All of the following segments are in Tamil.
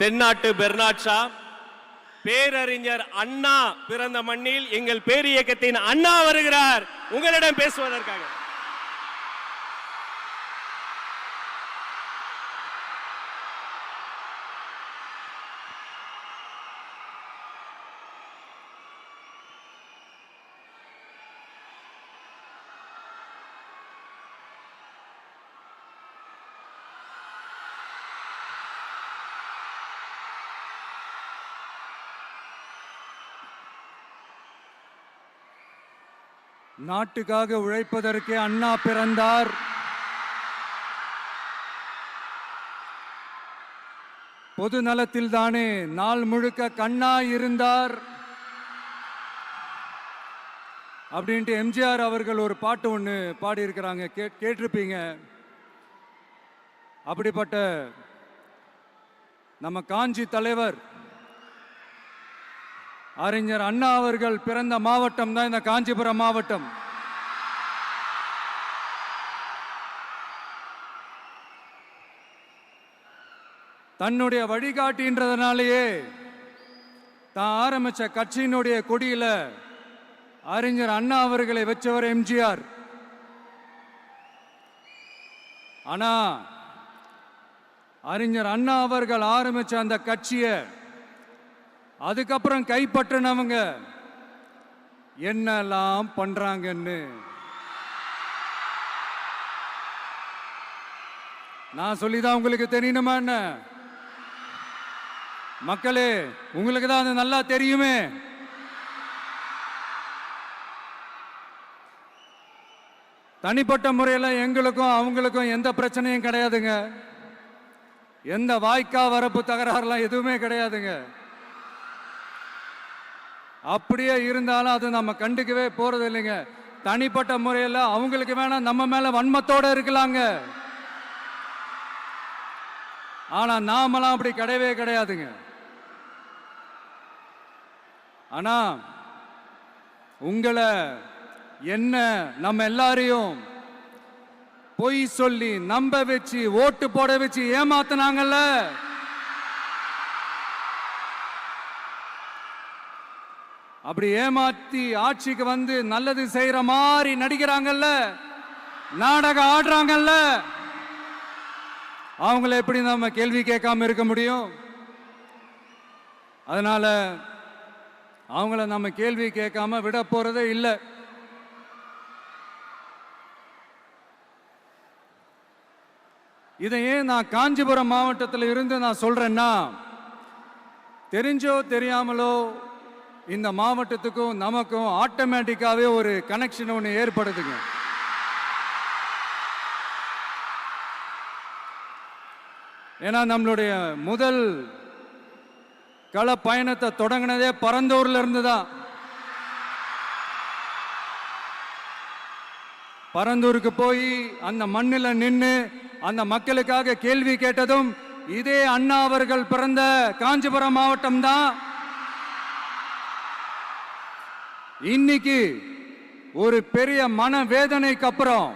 தென்னாட்டு பெர்னாட் ஷா, பேரறிஞர் அண்ணா பிறந்த மண்ணில் எங்கள் பேரியக்கத்தின் அண்ணா வருகிறார் உங்களிடம் பேசுவதற்காக. நாட்டுக்காக உழைப்பதற்கு அண்ணா பிறந்தார். பொது நலத்தில் தானே நாள் முழுக்க கண்ணா இருந்தார் அப்படின்ட்டு எம்ஜிஆர் அவர்கள் ஒரு பாட்டு ஒன்று பாடியிருக்கிறாங்க, கேட்டிருப்பீங்க. அப்படிப்பட்ட நம்ம காஞ்சி தலைவர் அறிஞர் அண்ணா அவர்கள் பிறந்த மாவட்டம் தான் இந்த காஞ்சிபுரம் மாவட்டம். தன்னுடைய வழிகாட்டின்றதுனாலேயே தான் ஆரம்பிச்ச கட்சியினுடைய கொடியில அறிஞர் அண்ணா அவர்களை வச்சவர் எம்ஜிஆர். ஆனா அறிஞர் அண்ணா அவர்கள் ஆரம்பிச்ச அந்த கட்சியை அதுக்கப்புறம் கைப்பற்றினவங்க என்னெல்லாம் பண்றாங்கன்னு நான் சொல்லிதான் உங்களுக்கு தெரியணுமா என்ன? மக்களே, உங்களுக்கு தான் அது நல்லா தெரியுமே. தனிப்பட்ட முறையில் எங்களுக்கும் அவங்களுக்கும் எந்த பிரச்சனையும் கிடையாதுங்க. எந்த வாய்க்கா வரப்பு தகராறுலாம் எதுவுமே கிடையாதுங்க. அப்படியே இருந்தாலும் அது நம்ம கண்டுக்கவே போறது இல்லைங்க. தனிப்பட்ட முறையில் அவங்களுக்கு வேணா நம்ம மேல வன்மத்தோட இருக்கலாங்க. ஆனா நாமெல்லாம் அப்படி கிடையவே கிடையாதுங்க. ஆனா உங்களை என்ன நம்ம எல்லாரையும் பொய் சொல்லி நம்ப வச்சு ஓட்டு போட வச்சு ஏமாத்தினாங்கல்ல, அப்படி ஏமாத்தி ஆட்சிக்கு வந்து நல்லது செய்யற மாதிரி நடிக்கிறாங்கல்ல, நாடகம் ஆடுறாங்கல்ல, அவங்கள எப்படி நம்ம கேள்வி கேட்காம இருக்க முடியும்? அதனால அவங்கள நம்ம கேள்வி கேட்காம விட போறதே இல்லை. இதையே நான் காஞ்சிபுரம் மாவட்டத்தில் இருந்து நான் சொல்றேன்னா, தெரிஞ்சோ தெரியாமலோ இந்த மாவட்டத்துக்கும் நமக்கும் ஆட்டோமேட்டிக்காவே ஒரு கனெக்ஷன் ஒன்று ஏற்படுதுங்க. ஏன்னா நம்மளுடைய முதல் கள பயணத்தை தொடங்கினதே பரந்தூர்ல இருந்து தான். பரந்தூருக்கு போய் அந்த மண்ணில் நின்று அந்த மக்களுக்காக கேள்வி கேட்டதும் இதே அண்ணா அவர்கள் பிறந்த காஞ்சிபுரம் மாவட்டம் தான். இன்னைக்கு ஒரு பெரிய மனவேதனைக்கு அப்புறம்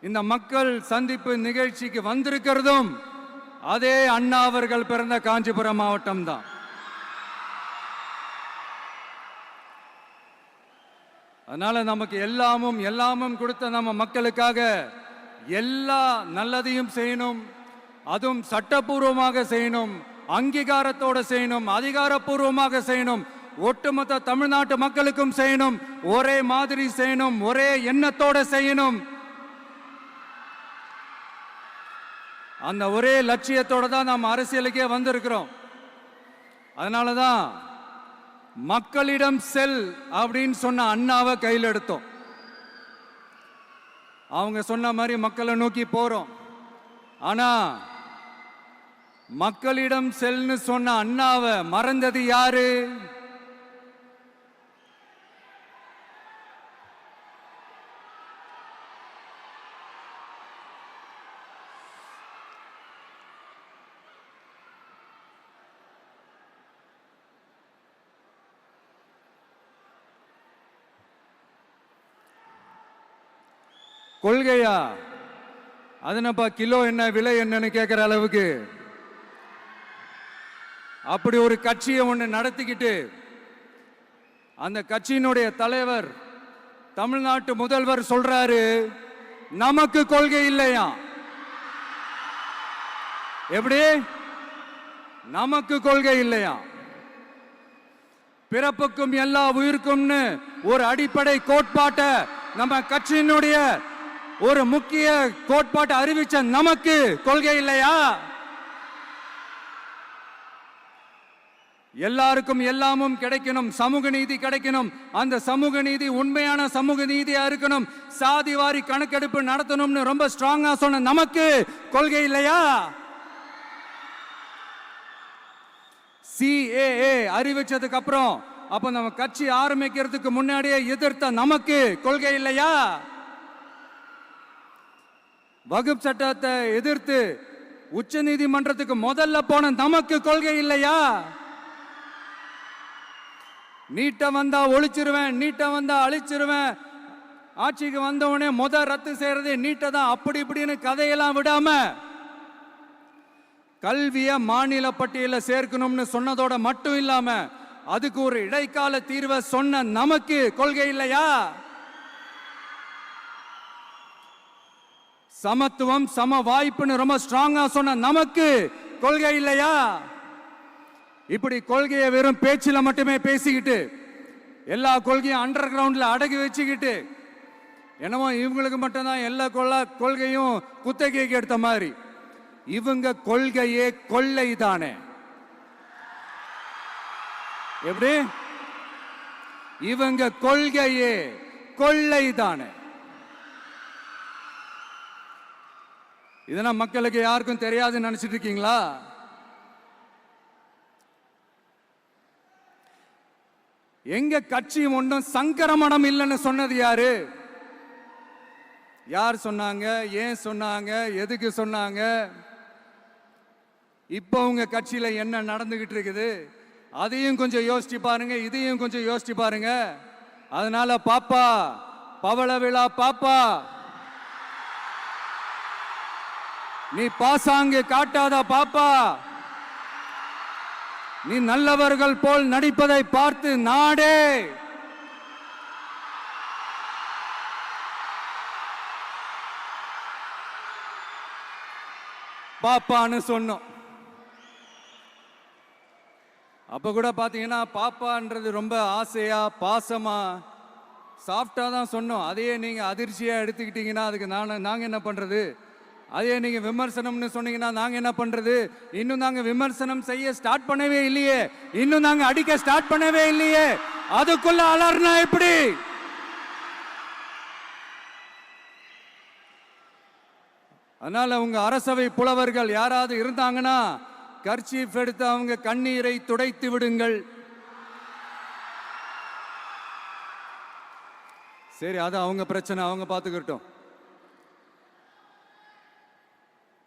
இந்த மக்கள் சந்திப்பு நிகழ்ச்சிக்கு வந்திருக்கிறதும் அதே அண்ணா அவர்கள் பிறந்த காஞ்சிபுரம் மாவட்டம் தான். அதனால நமக்கு எல்லாமும் கொடுத்த நம்ம மக்களுக்காக எல்லா நல்லதையும் செய்யணும், அதுவும் சட்டப்பூர்வமாக செய்யணும், அங்கீகாரத்தோட செய்யணும், அதிகாரப்பூர்வமாக செய்யணும், ஒட்டுமொத்த தமிழ்நாட்டு மக்களுக்கும் செய்யணும், ஒரே மாதிரி செய்யணும், ஒரே எண்ணத்தோட செய்யணும். அந்த ஒரே லட்சியத்தோட தான் நாம் அரசியலுக்கே வந்திருக்கிறோம். அதனாலதான் மக்களிடம் செல் அப்படின்னு சொன்ன அண்ணாவை கையில் எடுத்தோம். அவங்க சொன்ன மாதிரி மக்களை நோக்கி போறோம். ஆனா மக்களிடம் செல்னு சொன்ன அண்ணாவை மறந்தது யாரு? கொள்கையா? அதனப்பா கிலோ என்ன விலை என்னன்னு கேட்கிற அளவுக்கு அப்படி ஒரு கட்சியை ஒன்று நடத்திக்கிட்டு அந்த கட்சியினுடைய தலைவர் தமிழ்நாட்டு முதல்வர் சொல்றாரு, நமக்கு கொள்கை இல்லையா? எப்படி? நமக்கு கொள்கை இல்லையா? பிறப்புக்கும் எல்லா உயிருக்கும்னு ஒரு அடிப்படை கோட்பாட்டை நம்ம கட்சியினுடைய ஒரு முக்கிய கோட்பாட்டை அறிவிச்ச நமக்கு கொள்கை இல்லையா? எல்லாருக்கும் எல்லாமும் கிடைக்கணும், சமூக நீதி கிடைக்கணும், அந்த சமூக நீதி உண்மையான சமூக நீதியா இருக்கணும், சாதி வாரி கணக்கெடுப்பு நடத்தணும்னு ரொம்ப ஸ்ட்ராங்கா சொன்ன நமக்கு கொள்கை இல்லையா? CAA அறிவிச்சதுக்கு அப்புறம் அப்ப நம்ம கட்சி ஆரம்பிக்கிறதுக்கு முன்னாடியே எதிர்த்த நமக்கு கொள்கை இல்லையா? வகுப்பு சட்டத்தை எதிர்த்து உச்ச நீதிமன்றத்துக்கு முதல்ல போன நமக்கு கொள்கை இல்லையா? நீட்ட வந்தா ஒழிச்சிருவேன், நீட்ட வந்தா அழிச்சிருவேன், ஆட்சிக்கு வந்தவனே ரத்து செய்யறது நீட்ட தான், அப்படி இப்படின்னு கதையெல்லாம் விடாம கல்விய மாநில பட்டியலில் சேர்க்கணும்னு சொன்னதோட மட்டும் இல்லாம அதுக்கு ஒரு இடைக்கால தீர்வை சொன்ன நமக்கு கொள்கை இல்லையா? சமத்துவம் சம வாய்ப்புன்னு ரொம்ப ஸ்ட்ராங்கா சொன்ன நமக்கு கொள்கை இல்லையா? இப்படி கொள்கையை வெறும் பேச்சில மட்டுமே பேசிக்கிட்டு எல்லா கொள்கையும் அண்டர் கிரவுண்ட்ல அடக்கி வச்சுக்கிட்டு என்னமோ இவங்களுக்கு மட்டும்தான் எல்லா கொள்கையும் குத்தகைக்கு எடுத்த மாதிரி, இவங்க கொள்கையே கொள்ளை தானே. எப்படி? இவங்க கொள்கையே கொள்ளை தானே. இதெல்லாம் மக்களுக்கு யாருக்கும் தெரியாதுன்னு நினைச்சிட்டு இருக்கீங்களா? எங்க கட்சி ஒன்றும் சங்கரமணம் இல்லைன்னு சொன்னது யாரு? யார் சொன்னாங்க? ஏன் சொன்னாங்க? எதுக்கு சொன்னாங்க? இப்போ உங்க கட்சியில என்ன நடந்துகிட்டு இருக்குது அதையும் கொஞ்சம் யோசிச்சு பாருங்க, இதையும் கொஞ்சம் யோசிச்சு பாருங்க. அதனால பாப்பா, பவள விழா பாப்பா, நீ பாசாங்கு காட்டாத பாப்பா, நீ நல்லவர்கள் போல் நடிப்பதை பார்த்து நாடே பாப்பான்னு சொன்னோம். அப்ப கூட பாத்தீங்கன்னா பாப்பான்றது ரொம்ப ஆசையா பாசமா சாஃப்டா தான் சொன்னோம். அதையே நீங்க அதிர்ச்சியா எடுத்துக்கிட்டீங்கன்னா அதுக்கு நாங்க என்ன பண்றது? அதே நீங்க விமர்சனம்னு சொன்னீங்கன்னா நாங்க என்ன பண்றது? இன்னும் நாங்க விமர்சனம் செய்ய ஸ்டார்ட் பண்ணவே இல்லையே, இன்னும் நாங்க அடிக்க ஸ்டார்ட் பண்ணவே இல்லையே, அதுக்குள்ள அலர்னா எப்படி? அதனால உங்க அரசவை புலவர்கள் யாராவது இருந்தாங்கன்னா கர்ச்சீஃப் எடுத்து அவங்க கண்ணீரை துடைத்து விடுங்கள். சரி, அது அவங்க பிரச்சனை, அவங்க பார்த்துக்கிட்டோம்.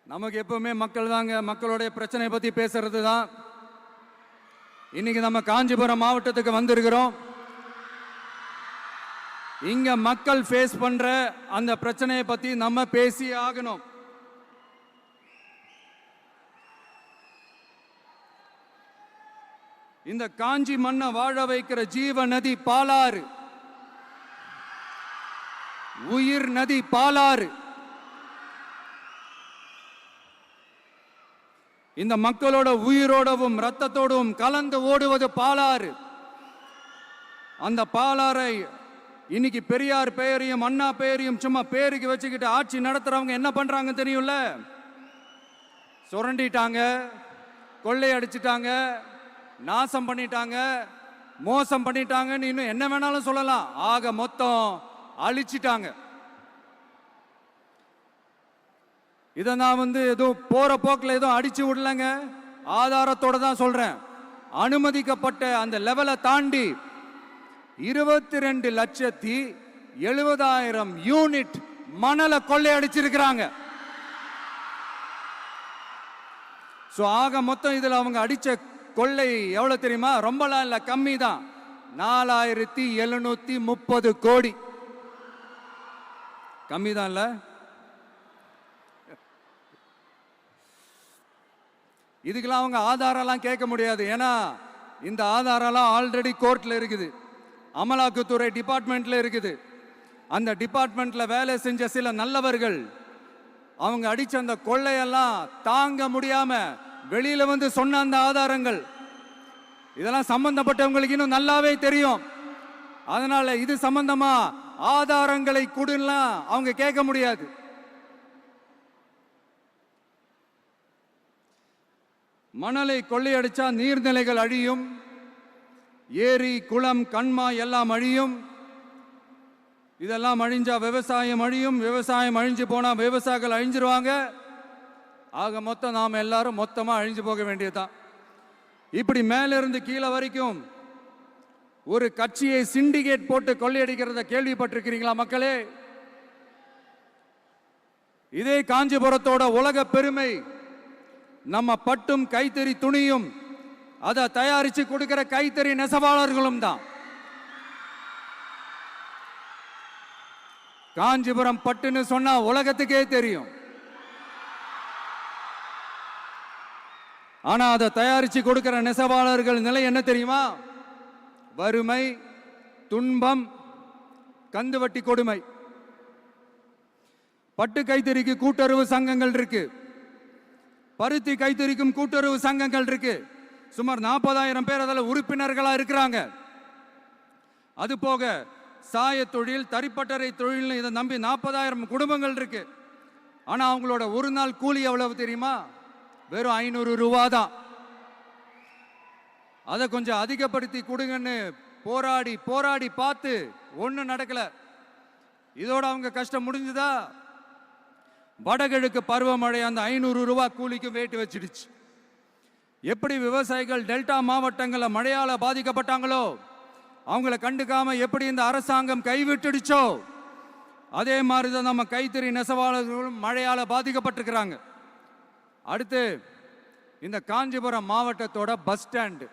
நமக்கு எப்பவுமே மக்கள் தாங்க, மக்களுடைய பிரச்சனை பத்தி பேசுறது தான். இன்னைக்கு நம்ம காஞ்சிபுரம் மாவட்டத்துக்கு வந்திருக்கிறோம். இங்க மக்கள் ஃபேஸ் பண்ற அந்த பிரச்சனையை பத்தி நம்ம பேசி ஆகணும். இந்த காஞ்சி மண்ணை வாழ வைக்கிற ஜீவ நதி பாலாறு, உயிர் நதி பாலாறு. இந்த மக்களோட உயிரோடவும் ரத்தத்தோடும் கலந்து ஓடுவது பாலாறு. அந்த பாலாறை இன்னைக்கு பெரியார் பெயரையும் அண்ணா பெயரையும் சும்மா பேருக்கு வச்சுக்கிட்டு ஆட்சி நடத்துறவங்க என்ன பண்றாங்க தெரியும்ல? சுரண்டிட்டாங்க, கொள்ளையடிச்சிட்டாங்க, நாசம் பண்ணிட்டாங்க, மோசம் பண்ணிட்டாங்கன்னு இன்னும் என்ன வேணாலும் சொல்லலாம். ஆக மொத்தம் அழிச்சிட்டாங்க. இதை நான் எதுவும் போற போக்கில் எதுவும் அடிச்சு விடலங்க, ஆதாரத்தோட தான் சொல்றேன். அனுமதிக்கப்பட்ட அந்த லெவலை தாண்டி 22,70,000 யூனிட் மணலை கொள்ளையடிச்சிருக்கிறாங்க. ஆக மொத்தம் இதுல அவங்க அடிச்ச கொள்ளை எவ்வளவு தெரியுமா? ரொம்பலாம் இல்ல, கம்மி தான். 4,730 கோடி. கம்மி தான் இல்ல? இதுக்கெல்லாம் அவங்க ஆதாரம்லாம் கேட்க முடியாது. ஏன்னா இந்த ஆதாரம்லாம் ஆல்ரெடி கோர்ட்ல இருக்குது, அமலாக்கத்துறை டிபார்ட்மெண்ட்ல இருக்குது. அந்த டிபார்ட்மெண்ட்ல வேலை செஞ்ச சில நல்லவர்கள் அவங்க அடிச்ச அந்த கொள்ளையெல்லாம் தாங்க முடியாம வெளியில வந்து சொன்ன அந்த ஆதாரங்கள் இதெல்லாம் சம்பந்தப்பட்டவங்களுக்கு இன்னும் நல்லாவே தெரியும். அதனால இது சம்பந்தமா ஆதாரங்களை கொடுலாம் அவங்க கேட்க முடியாது. மணலை கொள்ளையடிச்சா நீர்நிலைகள் அழியும், ஏரி குளம் கண்மா எல்லாம் அழியும். இதெல்லாம் அழிஞ்சா விவசாயம் அழியும், விவசாயம் அழிஞ்சு போனா விவசாயிகள் அழிஞ்சிருவாங்க. ஆக மொத்தம் நாம் எல்லாரும் மொத்தமா அழிஞ்சு போக வேண்டியதுதான். இப்படி மேலிருந்து கீழே வரைக்கும் ஒரு கட்சியை சிண்டிகேட் போட்டு கொள்ளையடிக்கிறத கேள்விப்பட்டிருக்கிறீங்களா மக்களே? இதே காஞ்சிபுரத்தோட உலக பெருமை நம்ம பட்டும் கைத்தறி துணியும் அதை தயாரிச்சு கொடுக்கிற கைத்தறி நெசவாளர்களும் தான். காஞ்சிபுரம் பட்டுன்னு சொன்னா உலகத்துக்கே தெரியும். ஆனா அதை தயாரிச்சு கொடுக்கிற நெசவாளர்கள் நிலை என்ன தெரியுமா? வறுமை, துன்பம், கந்துவட்டி கொடுமை. பட்டு கைத்தறிக்கு கூட்டுறவு சங்கங்கள் இருக்கு, பருத்தி கைத்தறிக்கும் கூட்டுறவு சங்கங்கள் இருக்கு. சுமார் 40,000 பேர் அதில் உறுப்பினர்களா இருக்கிறாங்க. அது போக சாய தொழில், தறிப்பட்டறை தொழில் இதை நம்பி 40,000 குடும்பங்கள் இருக்கு. ஆனா அவங்களோட ஒரு நாள் கூலி எவ்வளவு தெரியுமா? வெறும் 500 ரூபா தான். அதை கொஞ்சம் அதிகப்படுத்தி கொடுங்கன்னு போராடி போராடி பார்த்து ஒன்றும் நடக்கல. இதோட அவங்க கஷ்டம் முடிஞ்சுதா? வடகிழக்கு பருவமழை அந்த 500 ரூபா கூலிக்கு வேட்டு வச்சிடுச்சு. எப்படி விவசாயிகள் டெல்டா மாவட்டங்களில் மழையால பாதிக்கப்பட்டாங்களோ அவங்கள கண்டுக்காம எப்படி இந்த அரசாங்கம் கைவிட்டுடுச்சோ அதே மாதிரி தான் நம்ம கைத்தறி நெசவாளர்களும் மழையால பாதிக்கப்பட்டிருக்கிறாங்க. அடுத்து இந்த காஞ்சிபுரம் மாவட்டத்தோட பஸ் ஸ்டாண்டு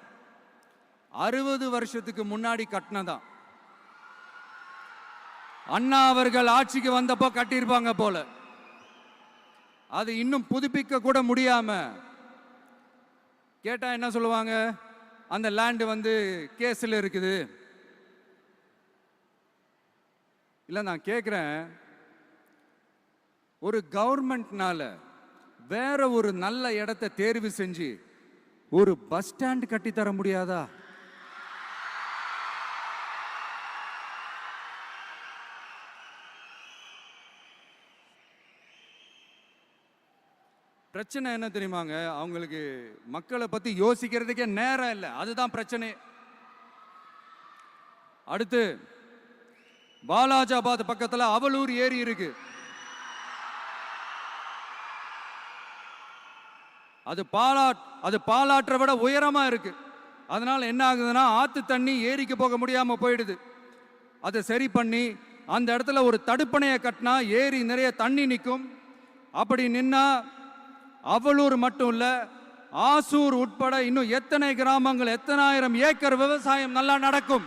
60 வருஷத்துக்கு முன்னாடி கட்டினதான். அண்ணா அவர்கள் ஆட்சிக்கு வந்தப்போ கட்டியிருப்பாங்க போல. அது இன்னும் புதுப்பிக்க கூட முடியாம கேட்டா என்ன சொல்லுவாங்க? அந்த லேண்ட் வந்து கேஸ்ல இருக்குது. இல்ல நான் கேட்கிறேன், ஒரு கவர்மெண்ட்னால வேற ஒரு நல்ல இடத்தை தேர்வு செஞ்சு ஒரு பஸ் ஸ்டாண்ட் கட்டி தர முடியாதா? பிரச்சனை என்ன தெரியுமாங்க? அவங்களுக்கு மக்களை பத்தி யோசிக்கிறதுக்கே நேரம் இல்லை. அதுதான் பிரச்சனை. அடுத்து வாலாஜாபாத் பக்கத்துல அவலூர் ஏரி இருக்கு. அது பாலாற்றை விட உயரமா இருக்கு. அதனால என்ன ஆகுதுன்னா ஆத்து தண்ணி ஏரிக்கு போக முடியாம போயிடுது. அதை சரி பண்ணி அந்த இடத்துல ஒரு தடுப்பணையை கட்டினா ஏரி நிறைய தண்ணி நிற்கும். அப்படி நின்னா அவலூர் மட்டும் இல்ல, ஆசூர் உட்பட இன்னும் எத்தனை கிராமங்கள், எத்தனை ஆயிரம் ஏக்கர் விவசாயம் நல்லா நடக்கும்.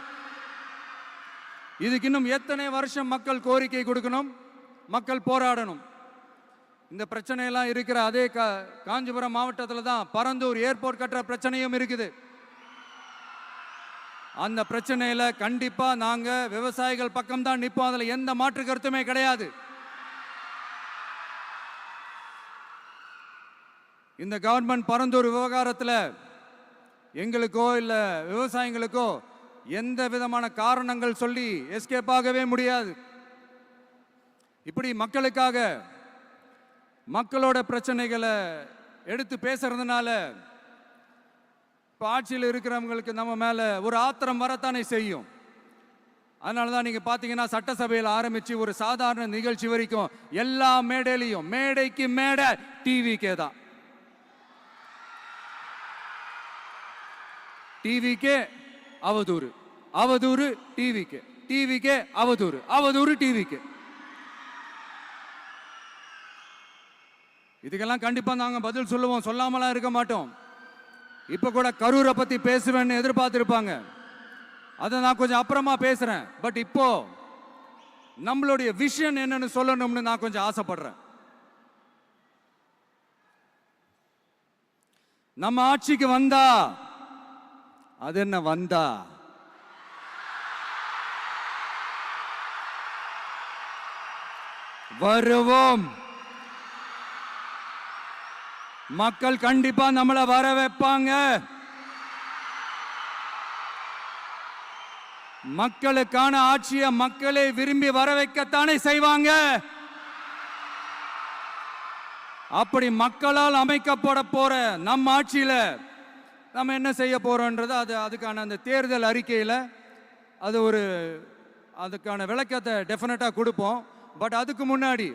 இதுக்கு இன்னும் எத்தனை வருஷம் மக்கள் கோரிக்கை கொடுக்கணும், மக்கள் போராடணும். இந்த பிரச்சனையெல்லாம் இருக்கிற அதே காஞ்சிபுரம் மாவட்டத்தில் தான் பரந்தூர் ஏர்போர்ட் கட்டுற பிரச்சனையும் இருக்குது. அந்த பிரச்சனையில கண்டிப்பா நாங்க விவசாயிகள் பக்கம் தான் நிற்போம். அதுல எந்த மாற்று கருத்துமே கிடையாது. இந்த கவர்மெண்ட் பரந்தூர் விவகாரத்தில் எங்களுக்கோ இல்ல விவசாயிகளுக்கோ எந்த விதமான காரணங்கள் சொல்லி எஸ்கேப் ஆகவே முடியாது. இப்படி மக்களுக்காக மக்களோட பிரச்சனைகளை எடுத்து பேசுறதுனால இப்போ ஆட்சியில் இருக்கிறவங்களுக்கு நம்ம மேல ஒரு ஆத்திரம் வரத்தானே செய்யும். அதனால தான் நீங்க பாத்தீங்கன்னா சட்டசபையில் ஆரம்பிச்சு ஒரு சாதாரண நிகழ்ச்சி வரைக்கும் எல்லா மேடையிலையும் மேடைக்கு மேடை டிவிக்கே தான். டிவிக்கே அவதூறு, அவதூறு டிவிக்கே, டிவிக்கே அவதூறு, அவதூறு டிவிக்கே. இதுக்கெல்லாம் கண்டிப்பா நாங்க பதில் சொல்லுவோம், சொல்லாமலாம் இருக்க மாட்டோம். இப்ப கூட கரூரை பத்தி பேசுவேன்னு எதிர்பார்த்திருப்பாங்க. அதை நான் கொஞ்சம் அப்புறமா பேசுறேன். பட் இப்போ நம்மளுடைய விஷன் என்னன்னு சொல்லணும்னு நான் கொஞ்சம் ஆசைப்படுறேன். நம்ம ஆட்சிக்கு வந்தா, அது என்ன வந்தா, வருவோம். மக்கள் கண்டிப்பா நம்மளை வர வைப்பாங்க. மக்களுக்கான ஆட்சியை மக்களே விரும்பி வர வைக்கத்தானே செய்வாங்க. அப்படி மக்களால் அமைக்கப்பட போற நம்ம ஆட்சியில நம்ம என்ன செய்ய போறோம்ன்றது அதுக்கான அந்த தேர்தல் அறிக்கையில் அதுக்கான விளக்கத்தை டெஃபினட்டா கொடுப்போம். பட் அதுக்கு முன்னாடி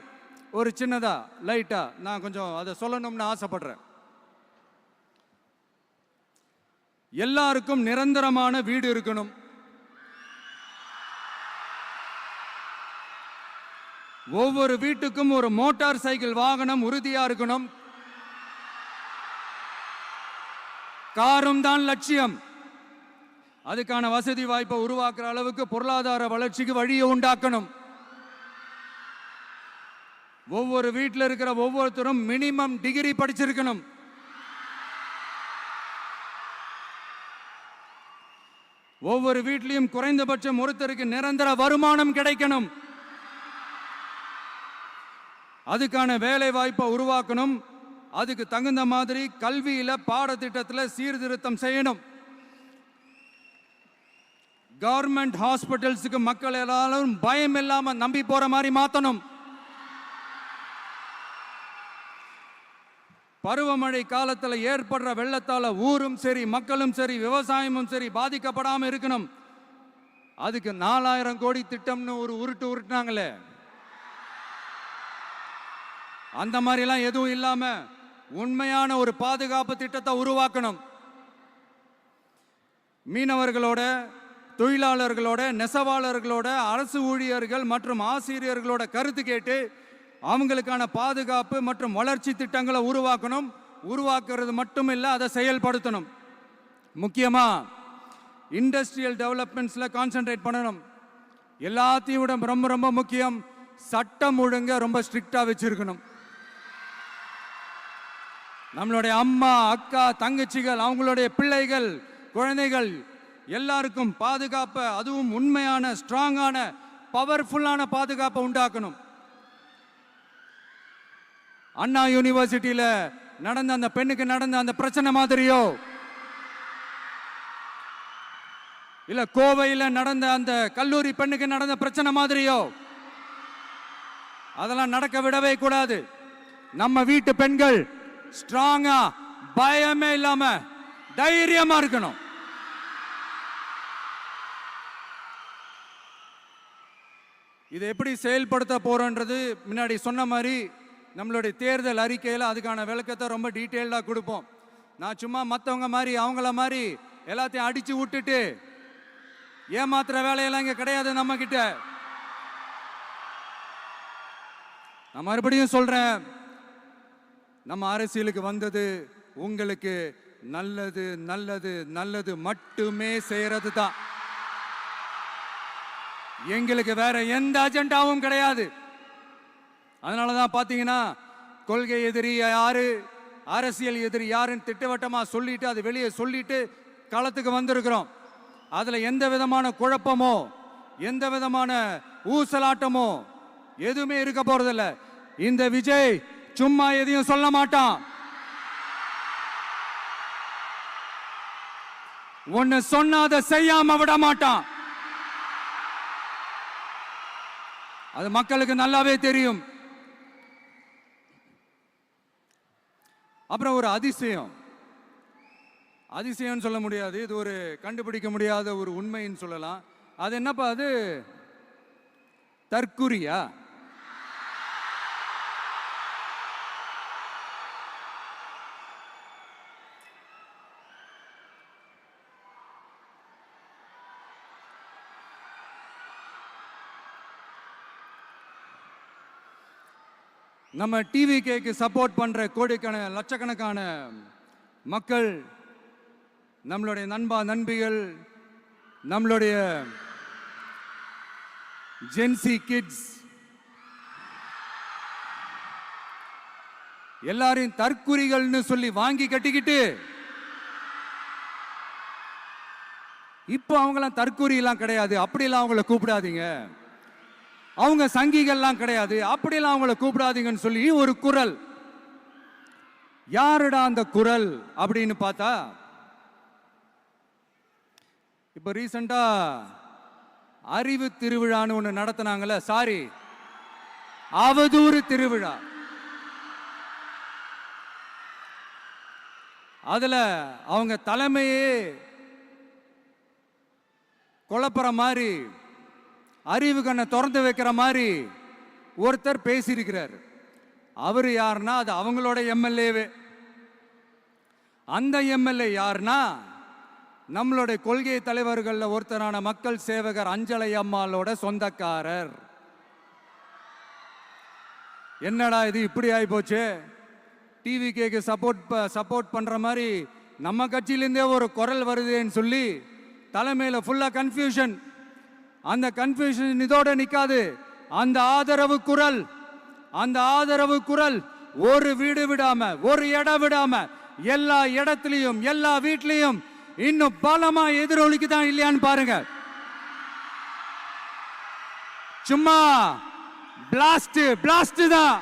ஒரு சின்னதா லைட்டா நான் கொஞ்சம் அதை சொல்லணும்னு ஆசைப்படுறேன். எல்லாருக்கும் நிரந்தரமான வீடு இருக்கணும். ஒவ்வொரு வீட்டுக்கும் ஒரு மோட்டார் சைக்கிள் வாகனம் உறுதியா இருக்கணும். காரும் தான் லட்சியம். அதுக்கான வசதி வாய்ப்பை உருவாக்குற அளவுக்கு பொருளாதார வளர்ச்சிக்கு வழியை உண்டாக்கணும். ஒவ்வொரு வீட்டில் இருக்கிற ஒவ்வொருத்தரும் மினிமம் டிகிரி படிச்சிருக்கணும். ஒவ்வொரு வீட்லையும் குறைந்தபட்சம் ஒருத்தருக்கு நிரந்தர வருமானம் கிடைக்கணும். அதுக்கான வேலை வாய்ப்பை உருவாக்கணும். அதுக்கு தகுந்த மாதிரி கல்வியில பாடத்திட்டத்தில் சீர்திருத்தம் செய்யணும். கவர்மெண்ட் ஹாஸ்பிட்டல்ஸுக்கு மக்கள் எல்லாரும் பயம் இல்லாம நம்பி போற மாதிரி மாத்தணும். பருவமழை காலத்தில் ஏற்படுற வெள்ளத்தால ஊரும் சரி மக்களும் சரி விவசாயமும் சரி பாதிக்கப்படாம இருக்கணும். அதுக்கு 4000 கோடி திட்டம்னு ஒரு உருட்டுனாங்களே, அந்த மாதிரிலாம் எதுவும் இல்லாம உண்மையான ஒரு பாதுகாப்பு திட்டத்தை உருவாக்கணும். மீனவர்களோட, தொழிலாளர்களோட, நெசவாளர்களோட, அரசு ஊழியர்கள் மற்றும் ஆசிரியர்களோட கருத்து கேட்டு அவங்களுக்கான பாதுகாப்பு மற்றும் வளர்ச்சி திட்டங்களை உருவாக்கணும். உருவாக்குறது மட்டும் இல்லை, அதை செயல்படுத்தணும். முக்கியமா இண்டஸ்ட்ரியல் டெவலப்மெண்ட்ஸ்ல கான்சென்ட்ரேட் பண்ணணும். எல்லாத்தையும் விட ரொம்ப ரொம்ப முக்கியம், சட்டம் ஒழுங்க ரொம்ப ஸ்ட்ரிக்டா வச்சிருக்கணும். நம்மளுடைய அம்மா, அக்கா, தங்கச்சிகள், அவங்களுடைய பிள்ளைகள், குழந்தைகள் எல்லாருக்கும் பாதுகாப்பை, அதுவும் உண்மையான ஸ்ட்ராங்கான பவர்ஃபுல்லான பாதுகாப்பை உண்டாக்கணும். அண்ணா யூனிவர்சிட்டியில நடந்த அந்த பெண்ணுக்கு நடந்த அந்த பிரச்சனை மாதிரியோ, இல்ல கோவையில் நடந்த அந்த கல்லூரி பெண்ணுக்கு நடந்த பிரச்சனை மாதிரியோ அதெல்லாம் நடக்க விடவே கூடாது. நம்ம வீட்டு பெண்கள் ஸ்ட்ராங்கா, பயமே இல்லாம தைரியமா இருக்கணும். இதை எப்படி செயல்படுத்த போறோன்றது முன்னாடி சொன்ன மாதிரி நம்மளுடைய தேர்தல் அறிக்கையில் அதுக்கான விளக்கத்தை ரொம்ப டீட்டெயில்டாக கொடுப்போம். நான் சும்மா மற்றவங்க மாதிரி அவங்கள மாதிரி எல்லாத்தையும் அடிச்சு விட்டுட்டு ஏமாத்துற வேலையெல்லாம் இங்கே கிடையாது நம்ம கிட்ட. நான் மறுபடியும் சொல்றேன், நம்ம அரசியலுக்கு வந்தது உங்களுக்கு நல்லது நல்லது நல்லது மட்டுமே செய்யறது தான். எங்களுக்கு வேற எந்த அஜெண்டாவும் கிடையாது. அதனாலதான் பாத்தீங்கன்னா கொள்கை எதிரி யாரு, அரசியல் எதிரி யாருன்னு திட்டவட்டமா சொல்லிட்டு அது வெளியே சொல்லிட்டு களத்துக்கு வந்திருக்கிறோம். அதுல எந்த விதமான குழப்பமோ எந்த விதமான ஊசலாட்டமோ எதுவுமே இருக்க போறதில்ல. இந்த விஜய் சும்மா எதையும் சொல்ல மாட்டான். ஒன்னு சொன்னா அதை செய்யாம விட மாட்டான். அது மக்களுக்கு நல்லாவே தெரியும். அப்புறம் ஒரு அதிசயம் சொல்ல முடியாது, இது ஒரு கண்டுபிடிக்க முடியாத ஒரு உண்மைன்னு சொல்லலாம். அது என்னப்பா, அது தற்குறியா? நம்ம டிவிகேக்கு சப்போர்ட் பண்ற கோடிக்கணக்கான லட்சக்கணக்கான மக்கள், நம்மளுடைய நண்பிகள், நம்மளுடைய ஜென்சி கிட்ஸ், எல்லாரையும் தற்குறிகள்னு சொல்லி வாங்கி கட்டிக்கிட்டு இப்போ அவங்களாம் தற்குறி எல்லாம் கிடையாது, அப்படிலாம் அவங்கள கூப்பிடாதீங்க. அவங்க சங்கிகள்லாம் கிடையாது, அப்படிலாம் அவங்கள கூப்பிடாதீங்கன்னு சொல்லி ஒரு குரல். யாருடா அந்த குரல் அப்படின்னு பார்த்தா, இப்ப ரீசெண்டா அறிவு திருவிழான்னு ஒண்ணு நடத்தினாங்கல்ல, சாரி அவதூறு திருவிழா. அதுல அவங்க தலைமையே குழப்புற மாதிரி, அறிவு கண்ணை திறந்து வைக்கிற மாதிரி ஒருத்தர் பேசியிருக்கிறார். அவர் யாருன்னா அது அவங்களோட எம்எல்ஏவே. அந்த எம்எல்ஏ யாருன்னா நம்மளுடைய கொள்கை தலைவர்கள் ஒருத்தரான மக்கள் சேவகர் அஞ்சலை அம்மாளோட சொந்தக்காரர். என்னடா இது இப்படி ஆகி போச்சு, டிவிகேக்கு சப்போர்ட் பண்ற மாதிரி நம்ம கட்சியிலேருந்தே ஒரு குரல் வருதுன்னு சொல்லி தலைமையில் ஃபுல்லா கன்ஃபியூஷன். அந்த கன்ஃபியூஷன் இதோட நிக்காது, அந்த ஆதரவு குரல் ஒரு வீடு விடாம, ஒரு இடம் விடாம, எல்லா இடத்துலயும் எல்லா வீட்லயும் இன்னும் பலமா எதிரொலிக்குதான் இல்லையான்னு பாருங்க. சும்மா பிளாஸ்ட் தான்.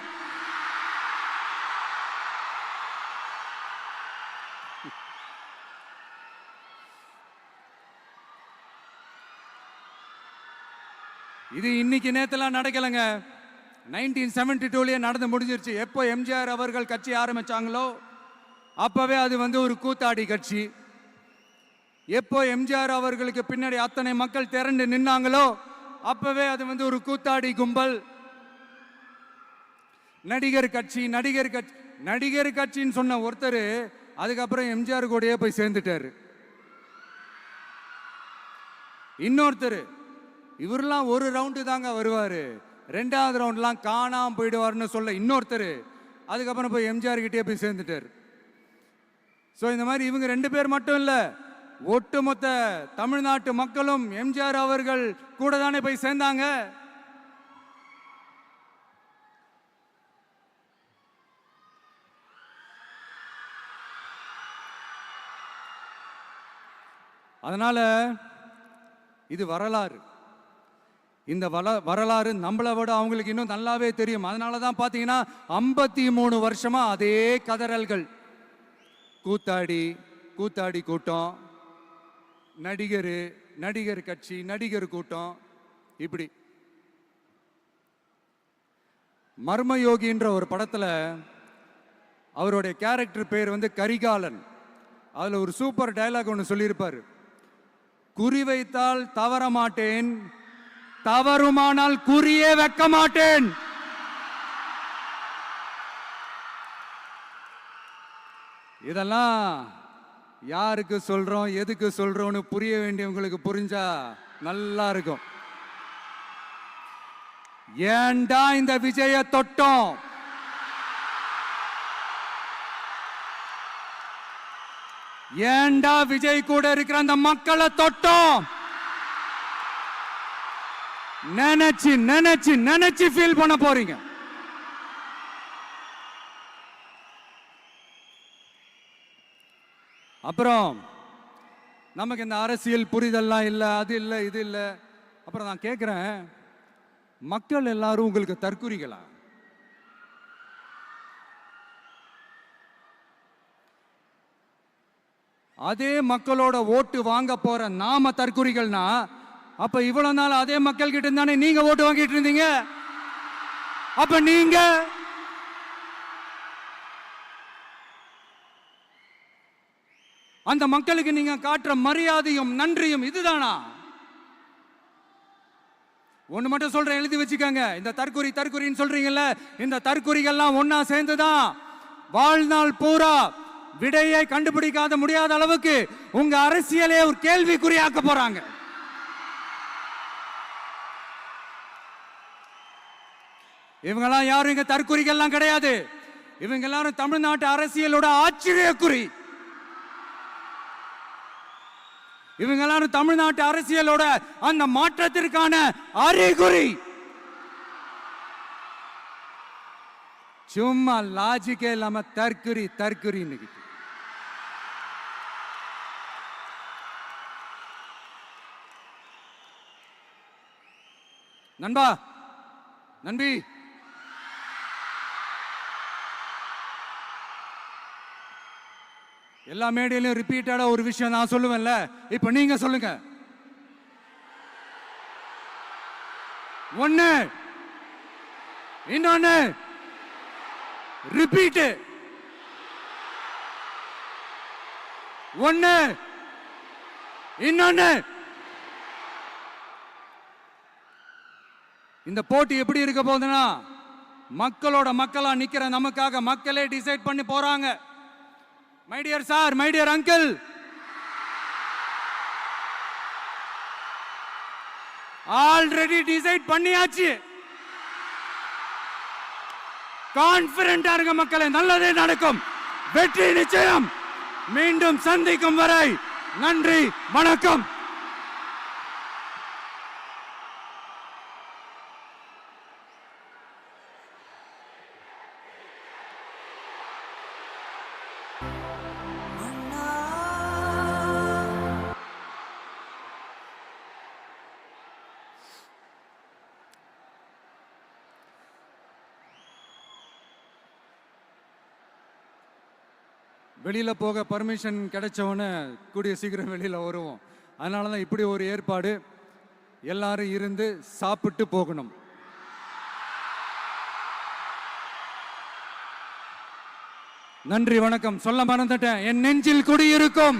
இது இன்னைக்கு நேத்துல நடக்கலங்க, 1972லயே நடந்து முடிஞ்சிருச்சு. எப்போ எம்ஜிஆர் அவர்கள் கட்சி ஆரம்பிச்சாங்களோ அப்பவே அது ஒரு கூத்தாடி கட்சி. எப்போ எம்ஜிஆர் அவர்களுக்கு பின்னாடி அத்தனை மக்கள் திரண்டு நின்னாங்களோ அப்பவே அது ஒரு கூத்தாடி கும்பல். நடிகர் கட்சின்னு சொன்ன ஒருத்தர் அதுக்கப்புறம் எம்ஜிஆர் கூடயே போய் சேர்ந்துட்டாரு. இன்னொருத்தர் இவரெல்லாம் ஒரு ரவுண்டு தாங்க வருவாரு, ரெண்டாவது ரவுண்ட்லாம் காணாம போயிடுவாருன்னு சொல்ல இன்னொருத்தர் அதுக்கப்புறம் போய் எம்ஜிஆர் கிட்டே போய் சேர்ந்துட்டார். ஸோ இந்த மாதிரி இவங்க ரெண்டு பேர் மட்டும் இல்ல, ஒட்டுமொத்த தமிழ்நாட்டு மக்களும் எம்ஜிஆர் அவர்கள் கூட தானே போய் சேர்ந்தாங்க. அதனால இது வரலாறு. இந்த வரலாறு நம்மளை விட அவங்களுக்கு இன்னும் நல்லாவே தெரியும். அதனால தான் பார்த்தீங்கன்னா 53 வருஷமா அதே கதறல்கள். கூத்தாடி கூட்டம், நடிகர் கட்சி, நடிகர் கூட்டம், இப்படி. மர்மயோகின்ற ஒரு படத்துல அவருடைய கேரக்டர் பேர் கரிகாலன். அதுல ஒரு சூப்பர் டயலாக் ஒன்று சொல்லியிருப்பாரு, குறி வைத்தால் தவற மாட்டேன், தவறுமானால் குறியே வைக்க மாட்டேன். இதெல்லாம் யாருக்கு சொல்றோம், எதுக்கு சொல்றோம்னு புரிய வேண்டியவங்களுக்கு புரிஞ்சா நல்லா இருக்கும். ஏண்டா இந்த விஜய தொட்டோம், ஏண்டா விஜய் கூட இருக்கிற அந்த மக்களை தொட்டோம் நினைச்சு ஃபீல் பண்ண போறீங்க. அப்புறம் நமக்கு இந்த அரசியல் புரிதல்லாம் இல்ல, அது இல்ல, இது இல்ல. அப்புறம் நான் கேட்கிறேன், மக்கள் எல்லாரும் உங்களுக்கு தற்குறிகளா? அதே மக்களோட ஓட்டு வாங்க போற நாம தற்குறிகள்னா, அப்ப இவ்வளவு நாள் அதே மக்கள் கிட்ட இருந்தானே நீங்க ஓட்டு வாங்கிட்டு இருந்தீங்க. அப்ப நீங்க அந்த மக்களுக்கு நீங்க காட்டுற மரியாதையும் நன்றியும் இதுதானா? ஒண்ணு மட்டும் சொல்றேன், எழுதி வச்சுக்கோங்க. இந்த தற்குறின்னு சொல்றீங்கல்ல, இந்த தற்குறிகள்லாம் ஒன்னா சேர்ந்துதான் வாழ்நாள் பூரா விடையை கண்டுபிடிக்காத முடியாத அளவுக்கு உங்க அரசியலே ஒரு கேள்விக்குறியாக்க போறாங்க. இவங்கெல்லாம் யாரும் இங்க தற்குறிகள்லாம் கிடையாது. இவங்க எல்லாரும் தமிழ்நாட்டு அரசியலோட ஆச்சரியக்குறி. இவங்க எல்லாரும் தமிழ்நாட்டு அரசியலோட அந்த மாற்றத்திற்கான அறிகுறி. சும்மா லாஜிக்கே இல்லாம தற்குறி தற்குறின்னு. நண்பா, நண்பி, எல்லா மேடையிலும் ரிப்பீட்டடா ஒரு விஷயம் நான் சொல்லுவேன்ல, இப்ப நீங்க சொல்லுங்க. ஒண்ணு, இன்னொன்னு, ரிப்பீட். ஒண்ணு, இன்னொன்னு. இந்த போட்டி எப்படி இருக்க போகுதுன்னா, மக்களோட மக்களா நிக்கிற நமக்காக மக்களே டிசைட் பண்ணி போறாங்க. My dear sir, my dear uncle, already decide பண்ணியாச்சு. கான்பிடண்டா இருக்க மக்களே, நல்லதே நடக்கும், வெற்றி நிச்சயம். மீண்டும் சந்திக்கும் வரை நன்றி, வணக்கம். வெளியில போக பர்மிஷன் கிடைச்சவொன்னே கூடிய சீக்கிரம் வெளியில வருவோம். அதனால தான் இப்படி ஒரு ஏற்பாடு. எல்லாரும் இருந்து சாப்பிட்டு போகணும். நன்றி, வணக்கம். சொல்ல மறந்துட்டேன், என் நெஞ்சில் குடியிருக்கும்